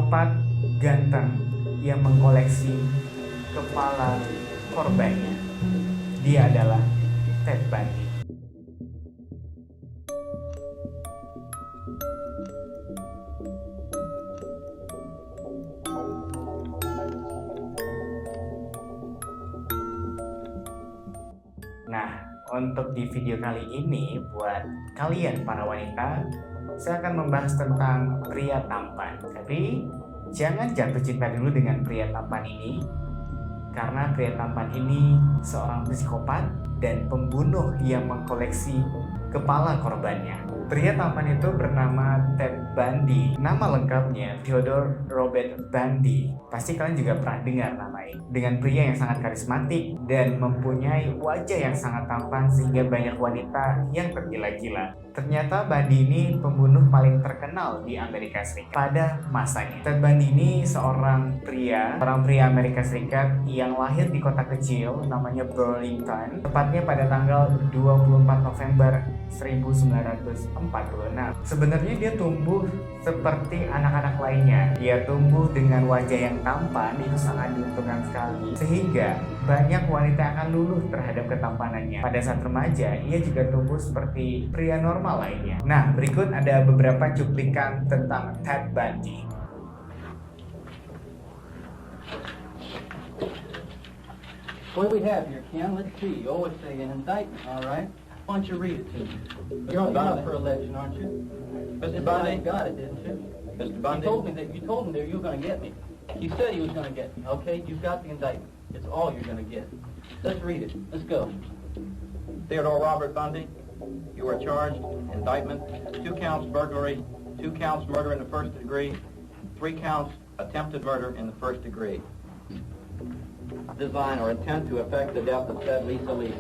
psikopat ganteng yang mengkoleksi kepala korbannya. Dia adalah Ted Bundy. Nah, untuk di video kali ini buat kalian para wanita, saya akan membahas tentang pria tampan. Tapi jangan jatuh cinta dulu dengan pria tampan ini, karena pria tampan ini seorang psikopat dan pembunuh yang mengkoleksi kepala korbannya. Pria tampan itu bernama Ted Bundy. Nama lengkapnya Theodore Robert Bundy. Pasti kalian juga pernah dengar nama ini. Dengan pria yang sangat karismatik dan mempunyai wajah yang sangat tampan sehingga banyak wanita yang tergila-gila. Ternyata Bundy ini pembunuh paling terkenal di Amerika Serikat pada masanya. Ted Bundy ini seorang pria Amerika Serikat yang lahir di kota kecil namanya Burlington, tepatnya pada tanggal 24 November 1946. Sebenarnya dia tumbuh seperti anak-anak lainnya. Dia tumbuh dengan wajah yang tampan, itu sangat diuntungkan sekali, sehingga banyak wanita yang akan luluh terhadap ketampanannya. Pada saat remaja, ia juga tumbuh seperti pria normal lainnya. Nah, berikut ada beberapa cuplikan tentang Ted Bundy. What do we have here, Ken? Let's see. Oh, it's an indictment, all right. Why don't you read it to me? You're up for election, aren't you? Mr. Bundy got it, didn't you? Mr. Bundy. You told me that you were going to get me. You said he was going to get me. Okay, you've got the indictment. It's all you're going to get. Let's read it. Let's go. Theodore Robert Bundy, you are charged, indictment, 2 counts burglary, 2 counts murder in the first degree, 3 counts attempted murder in the first degree. Design or intent to effect the death of said Lisa Lee.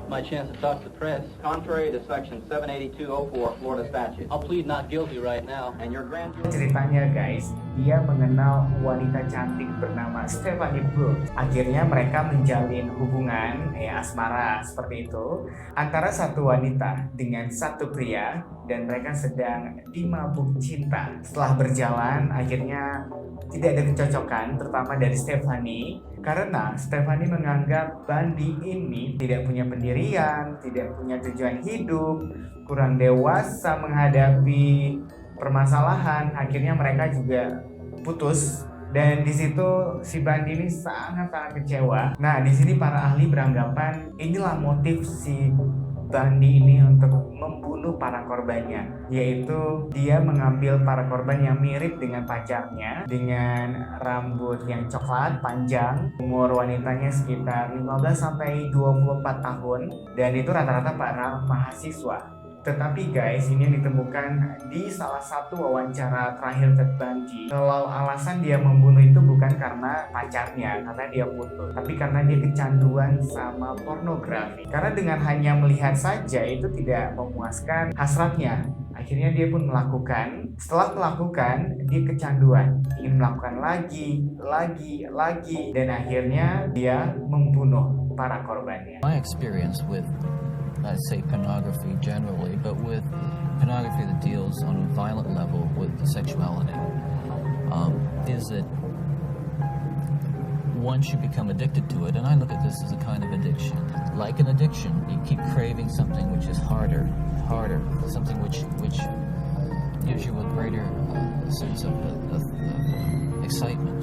My chance to talk to the press. Contrary to section 78204 Florida statute. I'll plead not guilty right now. And your grand jury... Ceritanya guys, dia mengenal wanita cantik bernama Stephanie Brooks. Akhirnya mereka menjalin hubungan asmara seperti itu antara satu wanita dengan satu pria, dan mereka sedang dimabuk cinta. Setelah berjalan, akhirnya tidak ada kecocokan, terutama dari Stephanie, karena Stephanie menganggap Bundy ini tidak punya pendirian, tidak punya tujuan hidup, kurang dewasa menghadapi permasalahan. Akhirnya mereka juga putus, dan di situ si Bundy ini sangat-sangat kecewa. Nah, di sini para ahli beranggapan inilah motif si Bundy ini untuk membunuh para korbannya, yaitu dia mengambil para korban yang mirip dengan pacarnya, dengan rambut yang coklat panjang, umur wanitanya sekitar 15 sampai 24 tahun, dan itu rata-rata para mahasiswa. Tetapi guys, ini yang ditemukan di salah satu wawancara terakhir Ted Bundy, kalau alasan dia membunuh itu bukan karena pacarnya, karena dia putus, tapi karena dia kecanduan sama pornografi. Karena dengan hanya melihat saja itu tidak memuaskan hasratnya. Akhirnya dia pun melakukan. Setelah melakukan, dia kecanduan, ingin melakukan lagi, dan akhirnya dia membunuh para korbannya. My experience with, let's say, pornography generally, but with pornography that deals on a violent level with sexuality, is that once you become addicted to it, and I look at this as a kind of addiction. Like an addiction, you keep craving something which is harder, something which gives you a greater sense of excitement,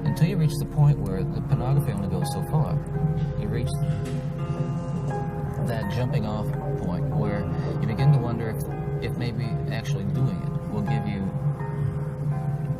until you reach the point where the pornography only goes so far. You reach that jumping off point where you begin to wonder if maybe actually doing it will give you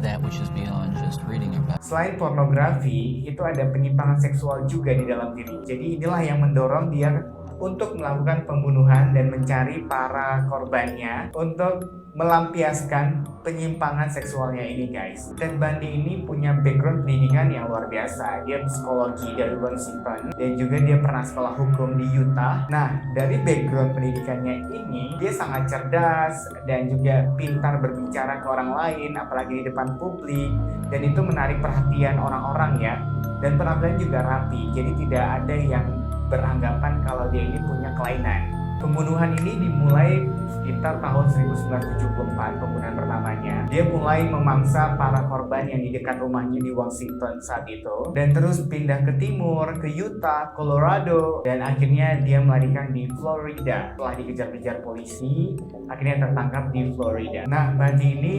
that which is beyond just reading about. Selain pornografi, itu ada penyimpangan seksual juga di dalam diri. Jadi inilah yang mendorong dia untuk melakukan pembunuhan dan mencari para korbannya untuk melampiaskan penyimpangan seksualnya ini guys. Ted Bundy ini punya background pendidikan yang luar biasa. Dia psikologi dari Washington, dan juga dia pernah sekolah hukum di Utah. Nah, dari background pendidikannya ini, dia sangat cerdas dan juga pintar berbicara ke orang lain, apalagi di depan publik, dan itu menarik perhatian orang-orang ya. Dan penampilan juga rapi, jadi tidak ada yang beranggapan kalau dia ini punya kelainan. Pembunuhan ini dimulai sekitar tahun 1974, pembunuhan pertamanya. Dia mulai memangsa para korban yang di dekat rumahnya di Washington saat itu, dan terus pindah ke timur, ke Utah, Colorado, dan akhirnya dia melarikan di Florida. Setelah dikejar-kejar polisi, akhirnya tertangkap di Florida. Nah, Bundy ini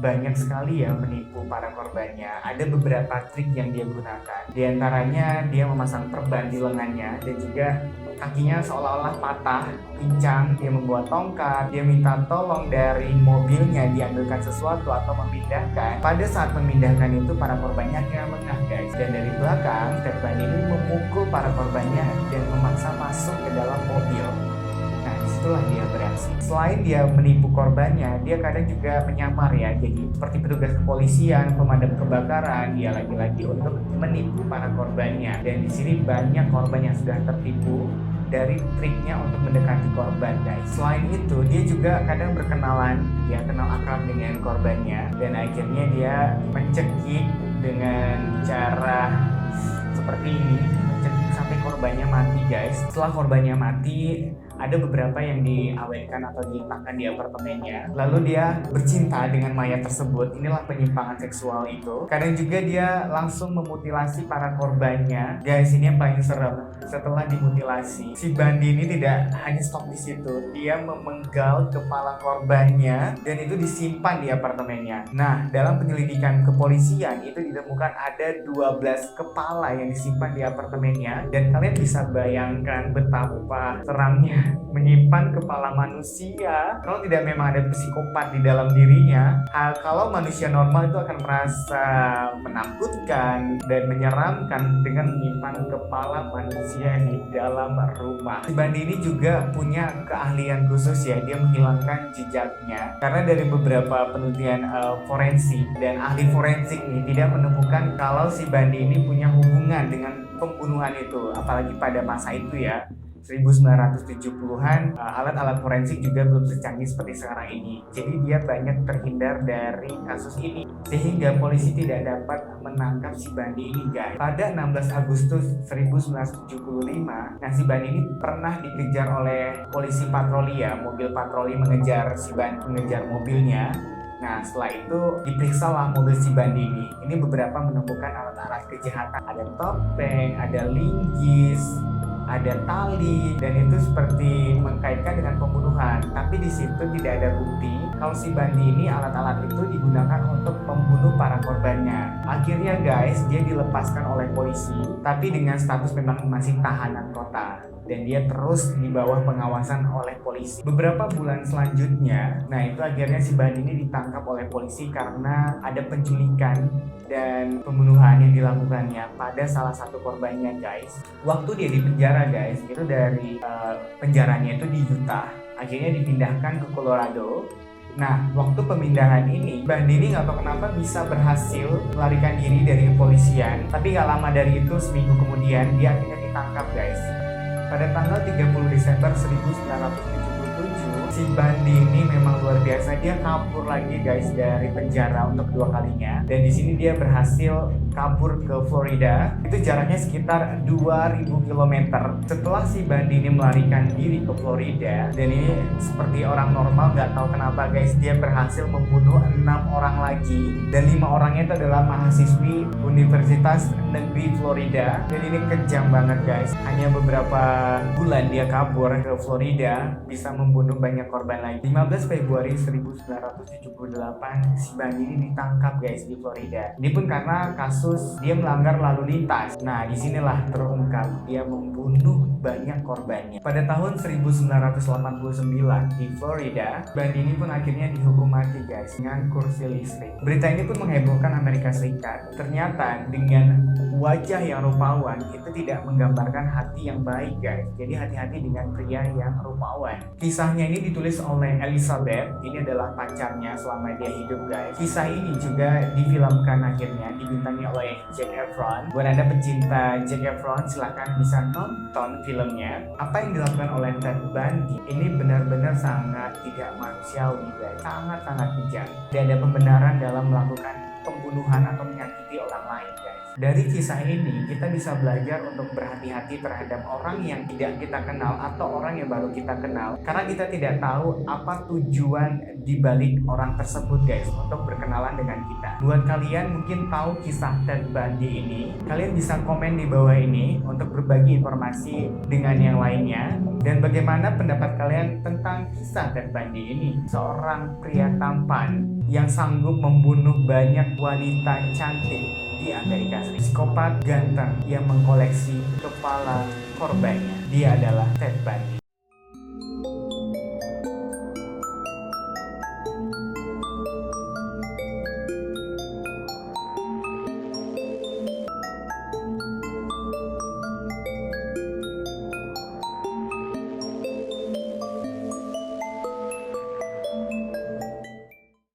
banyak sekali ya menipu para korbannya. Ada beberapa trik yang dia gunakan. Di antaranya dia memasang perban di lengannya dan juga kakinya seolah-olah patah, pincang. Dia membuat tongkat, dia minta tolong dari mobilnya diambilkan sesuatu atau memindahkan. Pada saat memindahkan itu para korbannya akhirnya mengah guys. Dan dari belakang Ted Bundy ini memukul para korbannya dan memaksa masuk ke dalam mobil. Nah, disitulah dia beraksi. Selain dia menipu korbannya, dia kadang juga menyamar ya, jadi seperti petugas kepolisian, pemadam kebakaran. Dia lagi-lagi untuk menipu para korbannya. Dan di sini banyak korban yang sudah tertipu dari triknya untuk mendekati korban guys. Selain itu, dia juga kadang berkenalan, dia kenal akrab dengan korbannya, dan akhirnya dia mencekik dengan cara seperti ini, mencekik sampai korbannya mati guys. Setelah korbannya mati, ada beberapa yang diawetkan atau diletakkan di apartemennya. Lalu dia bercinta dengan mayat tersebut. Inilah penyimpangan seksual itu. Kadang juga dia langsung memutilasi para korbannya. Guys, ini yang paling serem. Setelah dimutilasi, si Bundy ini tidak hanya stop di situ. Dia memenggal kepala korbannya dan itu disimpan di apartemennya. Nah, dalam penyelidikan kepolisian itu ditemukan ada 12 kepala yang disimpan di apartemennya. Dan kalian bisa bayangkan betapa seramnya menyimpan kepala manusia kalau tidak memang ada psikopat di dalam dirinya. Kalau manusia normal itu akan merasa menakutkan dan menyeramkan dengan menyimpan kepala manusia di dalam rumah. Si Bundy ini juga punya keahlian khusus ya, dia menghilangkan jejaknya. Karena dari beberapa penelitian forensik dan ahli forensik ini tidak menemukan kalau si Bundy ini punya hubungan dengan pembunuhan itu, apalagi pada masa itu ya. 1970-an, alat-alat forensik juga belum secanggih seperti sekarang ini. Jadi dia banyak terhindar dari kasus ini sehingga polisi tidak dapat menangkap si Bundy ini guys. Pada 16 Agustus 1975, nah si Bundy ini pernah dikejar oleh polisi patroli ya, mobil patroli mengejar si Bundy, mengejar mobilnya. Nah, setelah itu diperiksalah mobil si Bundy ini. Ini beberapa menemukan alat-alat kejahatan. Ada topeng, ada linggis, ada tali, dan itu seperti mengkaitkan dengan pembunuhan. Tapi di situ tidak ada bukti kalau si Bundy ini alat-alat itu digunakan untuk membunuh para korbannya. Akhirnya guys, dia dilepaskan oleh polisi, tapi dengan status memang masih tahanan kota. Dan dia terus di bawah pengawasan oleh polisi. Beberapa bulan selanjutnya, nah itu akhirnya si Bundy ini ditangkap oleh polisi karena ada penculikan dan pembunuhan yang dilakukannya pada salah satu korbannya guys. Waktu dia di penjara guys, itu dari penjaranya itu di Utah, akhirnya dipindahkan ke Colorado. Nah, waktu pemindahan ini, Bundy ini nggak tahu kenapa bisa berhasil melarikan diri dari kepolisian. Tapi nggak lama dari itu, seminggu kemudian dia akhirnya ditangkap guys. Pada tanggal 30 Desember 1977, si Bundy ini memang luar biasa. Dia kabur lagi guys dari penjara untuk kedua kalinya. Dan di sini dia berhasil kabur ke Florida. Itu jaraknya sekitar 2000 km. Setelah si Bundy ini melarikan diri ke Florida, dan ini seperti orang normal, nggak tahu kenapa guys, dia berhasil membunuh 6 orang lagi. Dan 5 orangnya itu adalah mahasiswi Universitas Negeri Florida. Dan ini kejam banget guys. Hanya beberapa bulan dia kabur ke Florida, bisa membunuh banyak korban lagi. 15 Februari 1978, si Bundy ini ditangkap guys di Florida. Ini pun karena kasus dia melanggar lalu lintas. Nah, disinilah terungkap dia membunuh banyak korbannya. Pada tahun 1989 di Florida, Bundy ini pun akhirnya dihukum mati guys dengan kursi listrik. Berita ini pun menghebohkan Amerika Serikat. Ternyata dengan wajah yang rupawan itu tidak menggambarkan hati yang baik guys. Jadi hati-hati dengan pria yang rupawan. Kisahnya ini ditulis oleh Elizabeth. Ini adalah pacarnya selama dia hidup guys. Kisah ini juga difilmkan akhirnya, dibintangi oleh Zac Efron. Buat anda pecinta Zac Efron, silahkan bisa nonton filmnya. Apa yang dilakukan oleh Ted Bundy ini benar-benar sangat tidak manusiawi guys. Sangat-sangat kejam. Tidak ada pembenaran dalam melakukan pembunuhan atau menyakiti orang lain guys. Dari kisah ini, kita bisa belajar untuk berhati-hati terhadap orang yang tidak kita kenal atau orang yang baru kita kenal. Karena kita tidak tahu apa tujuan dibalik orang tersebut guys, untuk berkenalan dengan kita. Buat kalian mungkin tahu kisah Ted Bundy ini, kalian bisa komen di bawah ini untuk berbagi informasi dengan yang lainnya. Dan bagaimana pendapat kalian tentang kisah Ted Bundy ini? Seorang pria tampan yang sanggup membunuh banyak wanita cantik di Amerika Serikat. Psikopat ganteng yang mengkoleksi kepala korbannya. Dia adalah Ted Bundy.